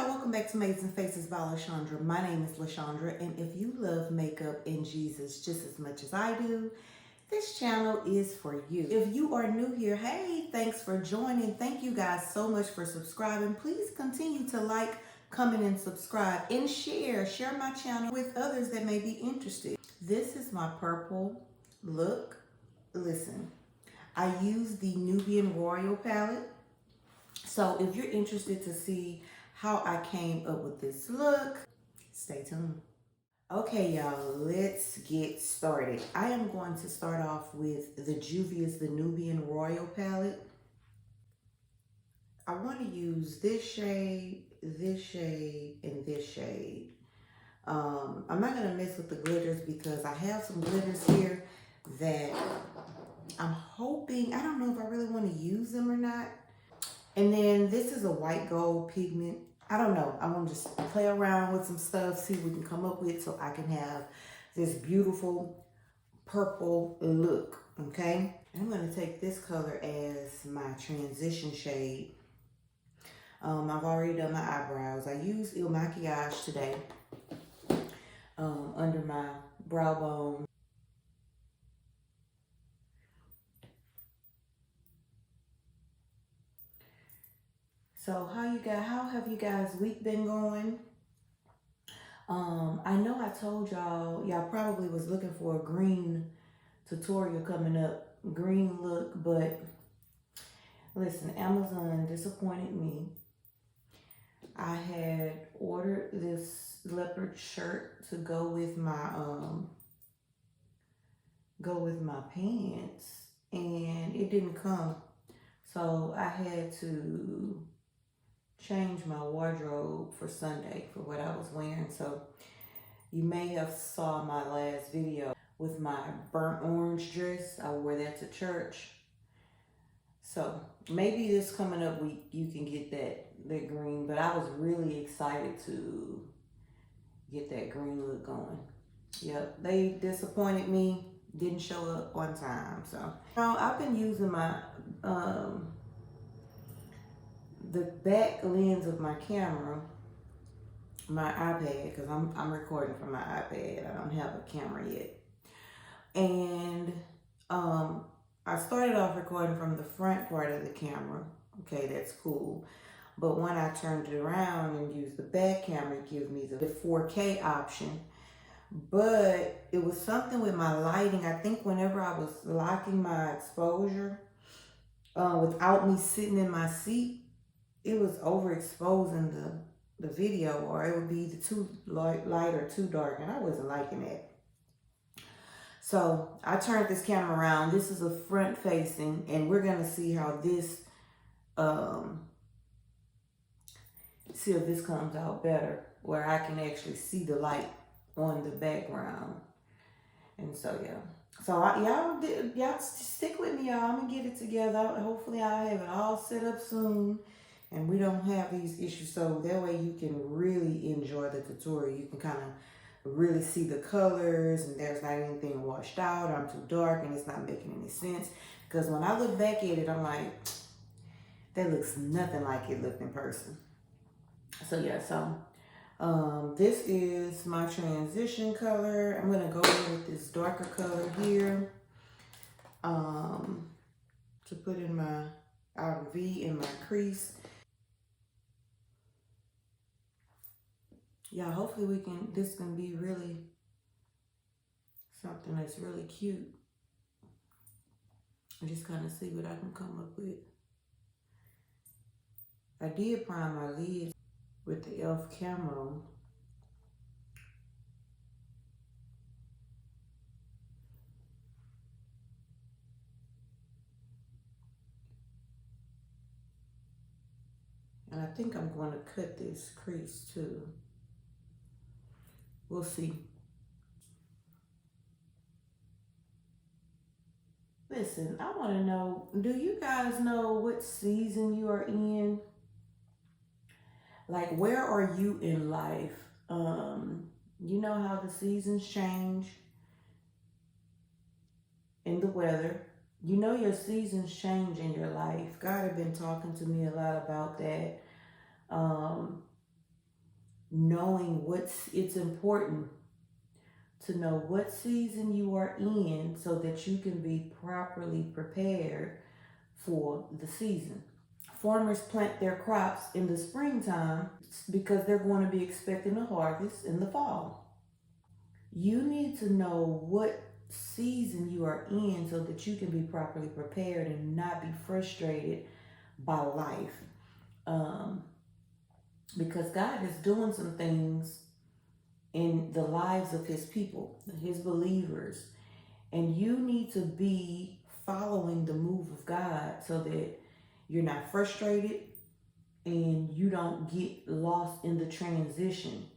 y'all, welcome back to Amazing Faces by LaShondra. My name is LaShondra, and if you love makeup and Jesus just as much as I do, this channel is for you. If you are new here, hey, thanks for joining. Thank you guys so much for subscribing. Please continue to like, comment, and subscribe, and share my channel with others that may be interested. This is my purple look. Listen, I use the Nubian Royal palette. So if you're interested to see how I came up with this look, stay tuned. Okay, y'all, let's get started. I am going to start off with the Juvia's the Nubian Royal palette. I want to use this shade, and this shade. I'm not going to mess with the glitters because I have some glitters here that I'm hoping, I don't know if I really want to use them or not. And then this is a white gold pigment. I don't know. I want to just play around with some stuff, see what we can come up with so I can have this beautiful purple look, okay? I'm going to take this color as my transition shade. I've already done my eyebrows. I used Il Maquillage today under my brow bone. So how have you guys' week been going? I know I told y'all probably was looking for a green tutorial coming up, green look, but listen, Amazon disappointed me. I had ordered this leopard shirt to go with my pants, and it didn't come. So I had to change my wardrobe for Sunday for what I was wearing. So you may have saw my last video with my burnt orange dress. I wore that to church. So maybe this coming up week you can get that green, but I was really excited to get that green look going. Yep, they disappointed me, didn't show up on time. So I've been using my the back lens of my camera, my iPad, because I'm recording from my iPad. I don't have a camera yet. And I started off recording from the front part of the camera. Okay, that's cool. But when I turned it around and used the back camera, it gives me the 4K option. But it was something with my lighting. I think whenever I was locking my exposure, without me sitting in my seat, it was overexposing the video, or it would be too light or too dark, and I wasn't liking that. So I turned this camera around. This is a front facing, and we're gonna see how this see if this comes out better, where I can actually see the light on the background. And so yeah. So y'all stick with me, y'all. I'm gonna get it together. Hopefully I'll have it all set up soon and we don't have these issues. So that way you can really enjoy the tutorial. You can kind of really see the colors and there's not anything washed out. I'm too dark and it's not making any sense. Because when I look back at it, I'm like, that looks nothing like it looked in person. So yeah, so this is my transition color. I'm gonna go in with this darker color here to put in my outer V in my crease. Yeah, hopefully this can be really something that's really cute. And just kind of see what I can come up with. I did prime my lids with the e.l.f. camera. And I think I'm going to cut this crease too. We'll see. Listen, I want to know, do you guys know what season you are in? Like, where are you in life? You know how the seasons change in the weather. You know your seasons change in your life. God had been talking to me a lot about that. knowing it's important to know what season you are in so that you can be properly prepared for the season. Farmers plant their crops in the springtime because they're going to be expecting a harvest in the fall. You need to know what season you are in so that you can be properly prepared and not be frustrated by life. Because God is doing some things in the lives of his people, his believers, and you need to be following the move of God so that you're not frustrated and you don't get lost in the transition.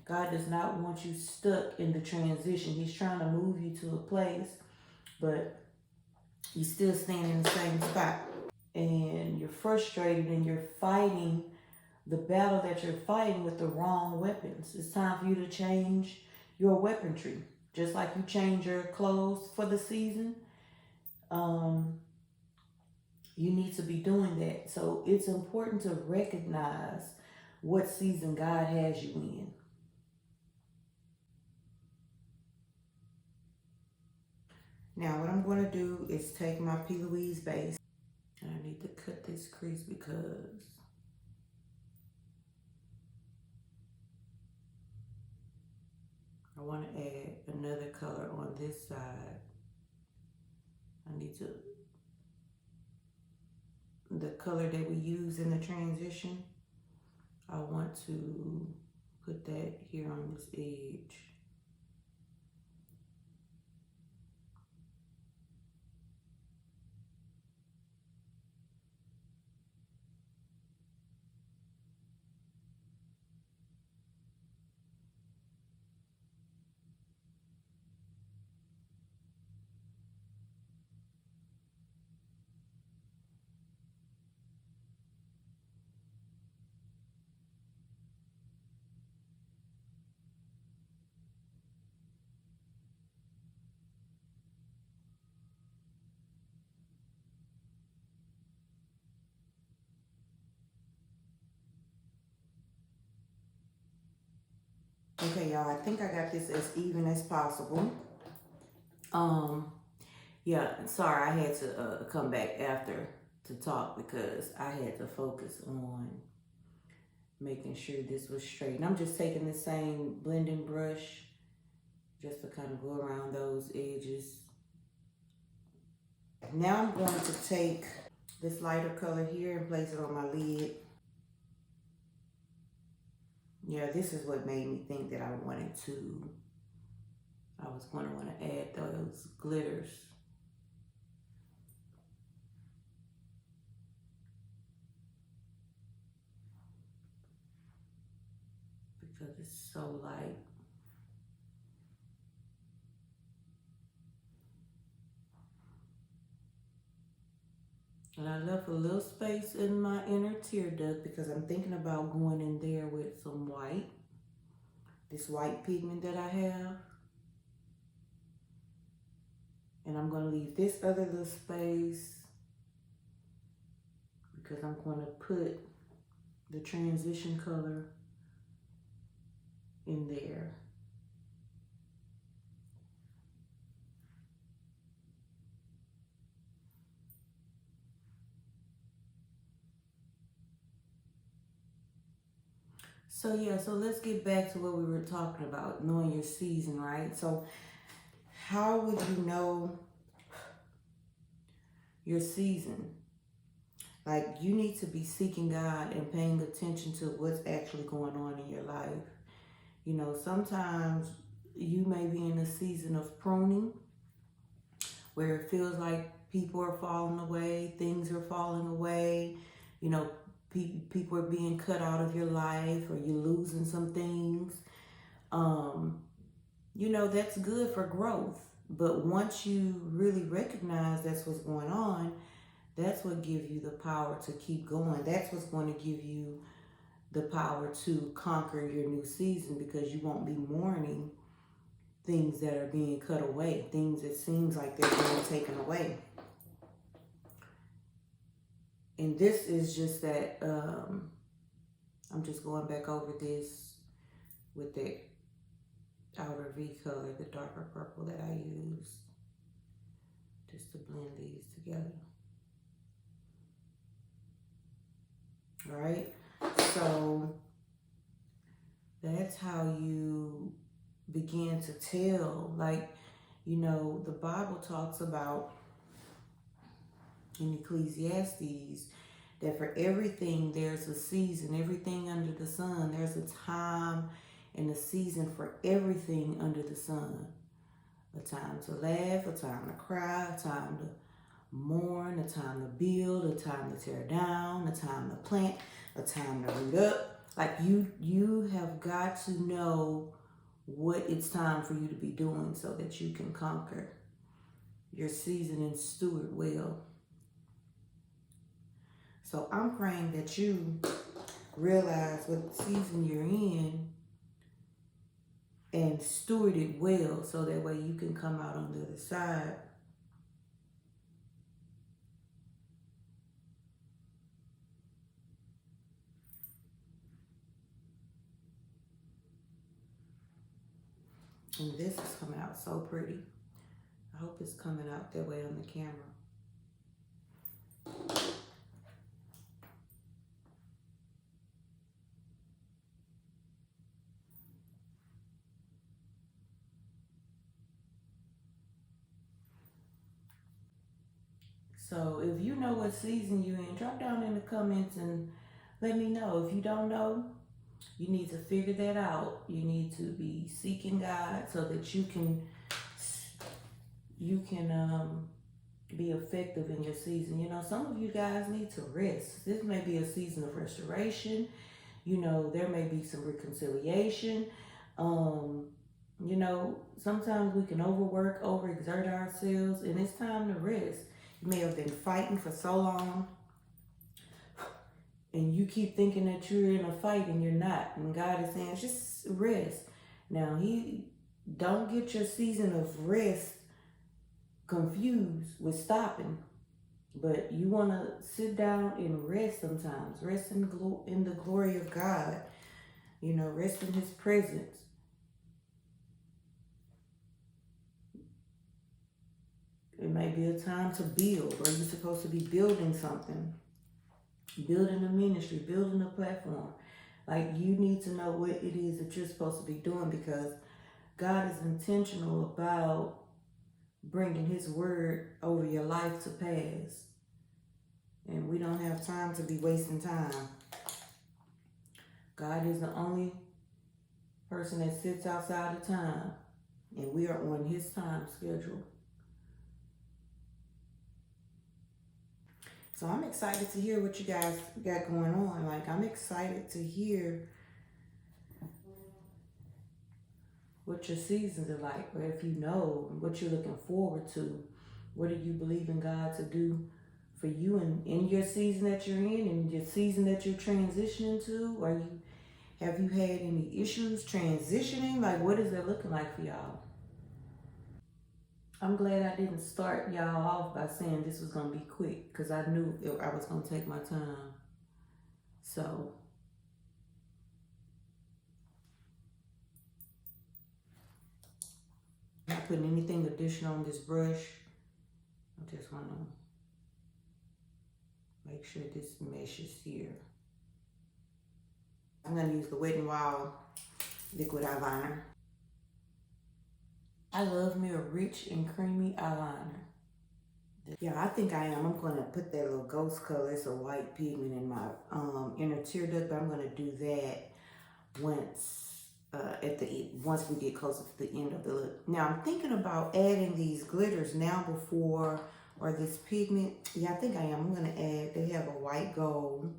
God does not want you stuck in the transition. He's trying to move you to a place, but you still stand in the same spot. And you're frustrated and you're fighting the battle that you're fighting with the wrong weapons. It's time for you to change your weaponry. Just like you change your clothes for the season, you need to be doing that. So it's important to recognize what season God has you in. Now what I'm going to do is take my P. Louise base. And I need to cut this crease because I want to add another color on this side. I need to, the color that we use in the transition, I want to put that here on this edge. Okay, y'all, I think I got this as even as possible. Yeah, sorry, I had to come back after to talk because I had to focus on making sure this was straight. And I'm just taking the same blending brush just to kind of go around those edges. Now I'm going to take this lighter color here and place it on my lid. Yeah, this is what made me think that I was going to want to add those glitters. Because it's so light. And I left a little space in my inner tear duct because I'm thinking about going in there with some white. This white pigment that I have. And I'm going to leave this other little space because I'm going to put the transition color in there. So yeah, so let's get back to what we were talking about, knowing your season, right? So how would you know your season? Like, you need to be seeking God and paying attention to what's actually going on in your life. You know, sometimes you may be in a season of pruning where it feels like people are falling away, things are falling away, you know, people are being cut out of your life or you're losing some things. You know, that's good for growth. But once you really recognize that's what's going on, that's what gives you the power to keep going. That's what's going to give you the power to conquer your new season because you won't be mourning things that are being cut away, things that seems like they're being taken away. And this is just that, I'm just going back over this with that outer V color, the darker purple that I use, just to blend these together. All right, so that's how you begin to tell. Like, you know, the Bible talks about in Ecclesiastes that for everything there's a season, everything under the sun. There's a time and a season for everything under the sun. A time to laugh, a time to cry, a time to mourn, a time to build, a time to tear down, a time to plant, a time to root up. Like you have got to know what it's time for you to be doing so that you can conquer your season and steward well. So I'm praying that you realize what season you're in and steward it well so that way you can come out on the other side and this is coming out so pretty. I hope it's coming out that way on the camera. So if you know what season you're in, drop down in the comments and let me know. If you don't know, you need to figure that out. You need to be seeking God so that you can be effective in your season. You know, some of you guys need to rest. This may be a season of restoration. You know, there may be some reconciliation. You know, sometimes we can overwork, overexert ourselves, and it's time to rest. You may have been fighting for so long, and you keep thinking that you're in a fight and you're not. And God is saying, just rest. Now, don't get your season of rest confused with stopping. But you want to sit down and rest sometimes. Rest in the glory of God. You know, rest in His presence. It may be a time to build, or you're supposed to be building something. Building a ministry, building a platform. Like, you need to know what it is that you're supposed to be doing, because God is intentional about bringing His word over your life to pass. And we don't have time to be wasting time. God is the only person that sits outside of time, and we are on His time schedule. So I'm excited to hear what you guys got going on. Like, I'm excited to hear what your seasons are like, or if you know what you're looking forward to. What do you believe in God to do for you in your season that you're in and your season that you're transitioning to? Have you had any issues transitioning? Like, what is that looking like for y'all? I'm glad I didn't start y'all off by saying this was going to be quick, because I knew I was going to take my time. So, I'm not putting anything additional on this brush. I just want to make sure this meshes here. I'm going to use the Wet n Wild liquid eyeliner. I love me a rich and creamy eyeliner. Yeah, I think I am. I'm going to put that little ghost color, it's a white pigment in my inner tear duct, but I'm going to do that once we get closer to the end of the look. Now, I'm thinking about adding these glitters now before, or this pigment. Yeah, I think I am. I'm going to add, they have a white gold.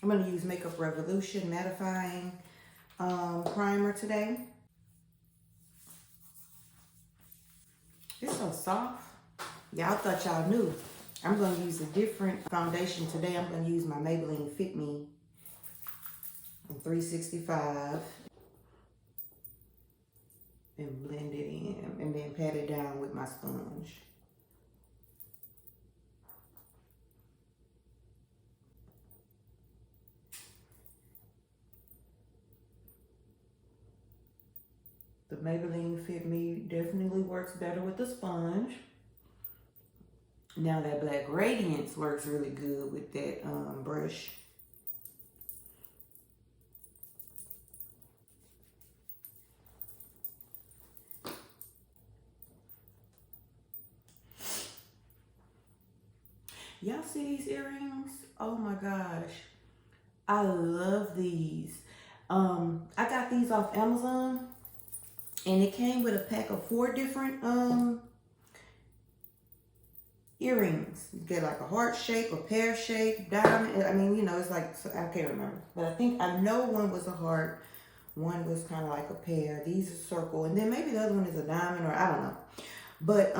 I'm going to use Makeup Revolution mattifying primer today. It's so soft. Y'all thought y'all knew. I'm going to use a different foundation today. I'm going to use my Maybelline Fit Me in 365 and blend it in and then pat it down with my sponge. The Maybelline Fit Me definitely works better with the sponge. Now that Black Radiance works really good with that brush. Y'all see these earrings? Oh my gosh. I love these. I got these off Amazon and it came with a pack of 4 different earrings. You get like a heart shape, a pear shape, diamond. I mean, you know, it's like, I can't remember. But I know one was a heart. One was kind of like a pear. These are circle. And then maybe the other one is a diamond or I don't know. But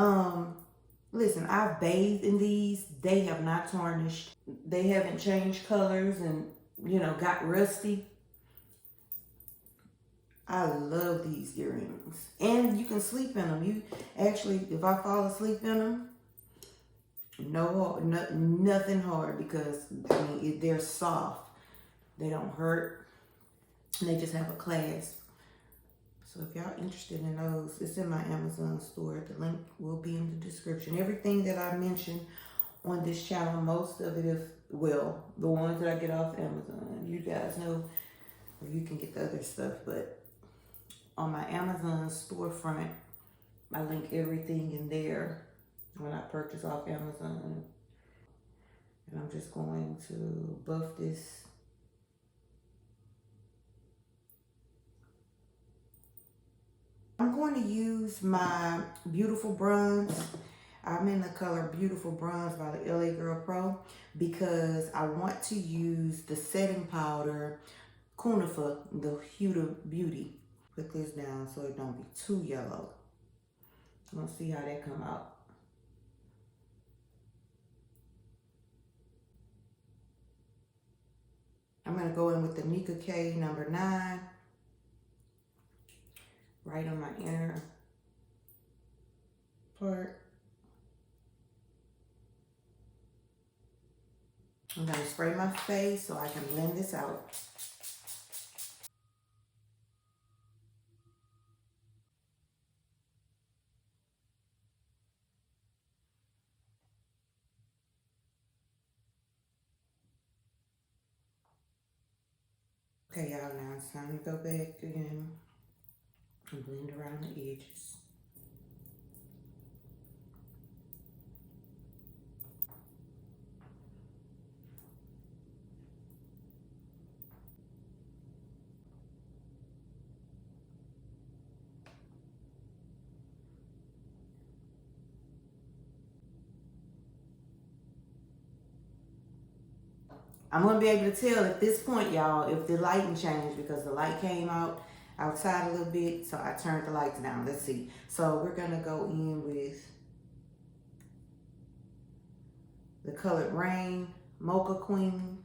listen, I've bathed in these. They have not tarnished. They haven't changed colors and, you know, got rusty. I love these earrings. And you can sleep in them. You actually, if I fall asleep in them, nothing hard because, I mean, they're soft. They don't hurt. And they just have a clasp. So if y'all interested in those, it's in my Amazon store. The link will be in the description. Everything that I mentioned on this channel, most of it, well, the ones that I get off Amazon, you guys know where you can get the other stuff. But on my Amazon storefront, I link everything in there when I purchase off Amazon. And I'm just going to buff this. I'm going to use my Beautiful Bronze. I'm in the color Beautiful Bronze by the LA Girl Pro because I want to use the setting powder Cunifer, the Huda Beauty. Put this down so it don't be too yellow. I'm gonna see how that come out. I'm gonna go in with the Nika K number 9. Right on my inner part. I'm gonna spray my face so I can blend this out. Okay, y'all, now it's time to go back again and blend around the edges. I'm gonna be able to tell at this point, y'all, if the lighting changed because the light came out outside a little bit, so I turned the lights down. Let's see. So we're gonna go in with the Colored Rain Mocha Queen.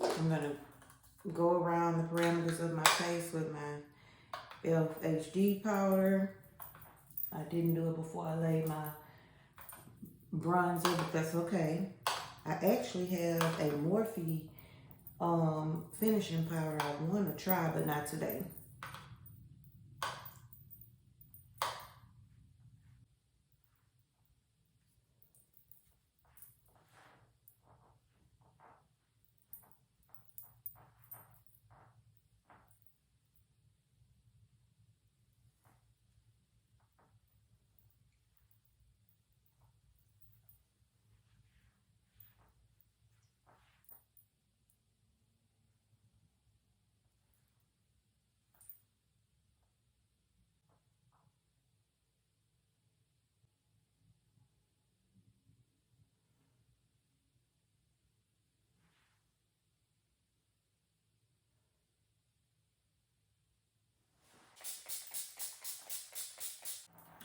I'm gonna go around the parameters of my face with my FHD powder. I didn't do it before I laid my bronzer, but that's okay. I actually have a Morphe finishing powder I want to try, but not today.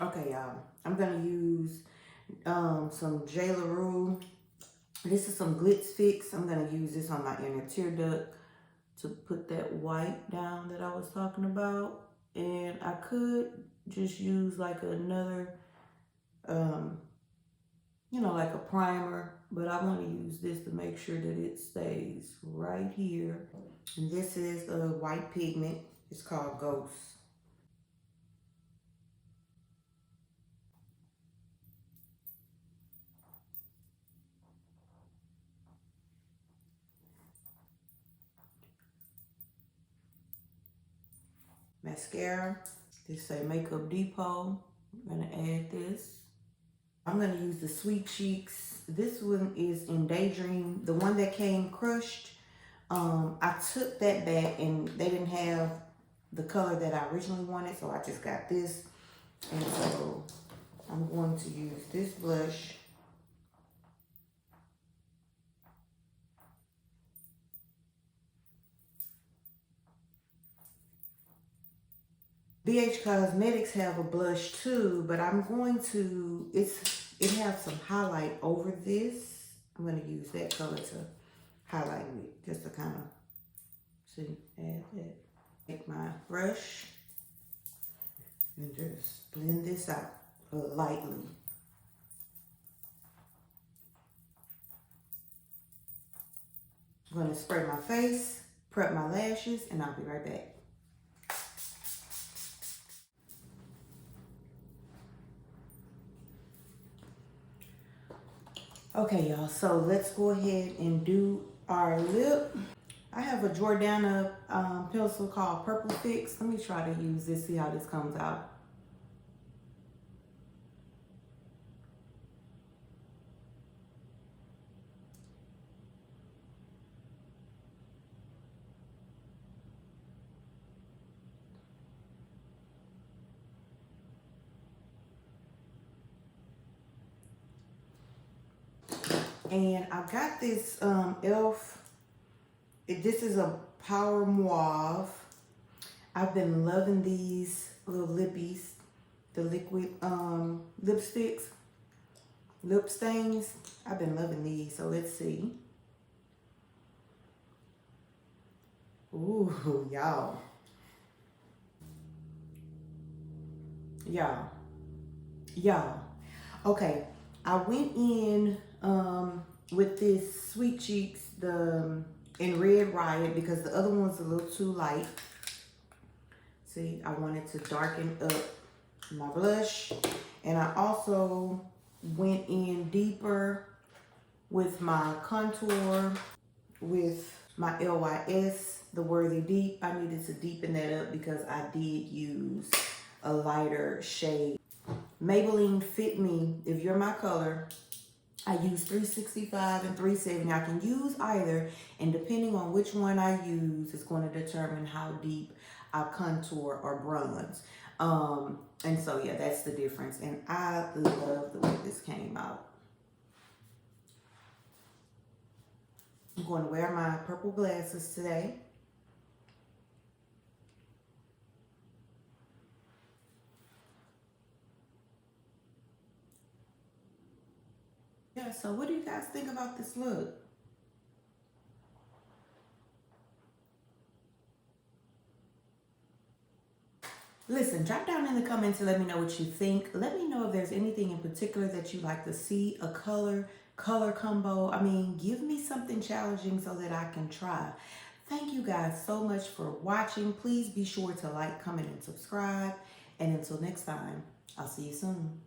Okay, y'all. I'm gonna use some J. LaRue. This is some Glitz Fix. I'm gonna use this on my inner tear duct to put that white down that I was talking about. And I could just use like another, you know, like a primer, but I want to use this to make sure that it stays right here. And this is a white pigment. It's called Ghost. Mascara. This say Makeup Depot. I'm gonna add this. I'm gonna use the Sweet Cheeks. This one is in Daydream. The one that came crushed. I took that back and they didn't have the color that I originally wanted, so I just got this. And so I'm going to use this blush. BH Cosmetics have a blush too, but I'm going to, it has some highlight over this. I'm going to use that color to highlight it, just to kind of see, add that. Take my brush and just blend this out lightly. I'm going to spray my face, prep my lashes, and I'll be right back. Okay, y'all, so let's go ahead and do our lip. I have a Jordana pencil called Purple Fix. Let me try to use this, see how this comes out. And I got this e.l.f. This is a Power Mauve. I've been loving these little lippies, the liquid lipsticks, lip stains. I've been loving these, so let's see. Ooh, y'all. Y'all. Okay, I went in with this Sweet Cheeks, in Red Riot, because the other one's a little too light. See, I wanted to darken up my blush. And I also went in deeper with my contour with my LYS, the Worthy Deep. I needed to deepen that up because I did use a lighter shade. Maybelline Fit Me, if you're my color, I use 365 and 370. I can use either, and depending on which one I use, it's going to determine how deep I contour or bronze. And so, yeah, that's the difference. And I love the way this came out. I'm going to wear my purple glasses today. Yeah, so what do you guys think about this look? Listen, drop down in the comments and let me know what you think. Let me know if there's anything in particular that you'd like to see, a color combo. I mean, give me something challenging so that I can try. Thank you guys so much for watching. Please be sure to like, comment, and subscribe. And until next time, I'll see you soon.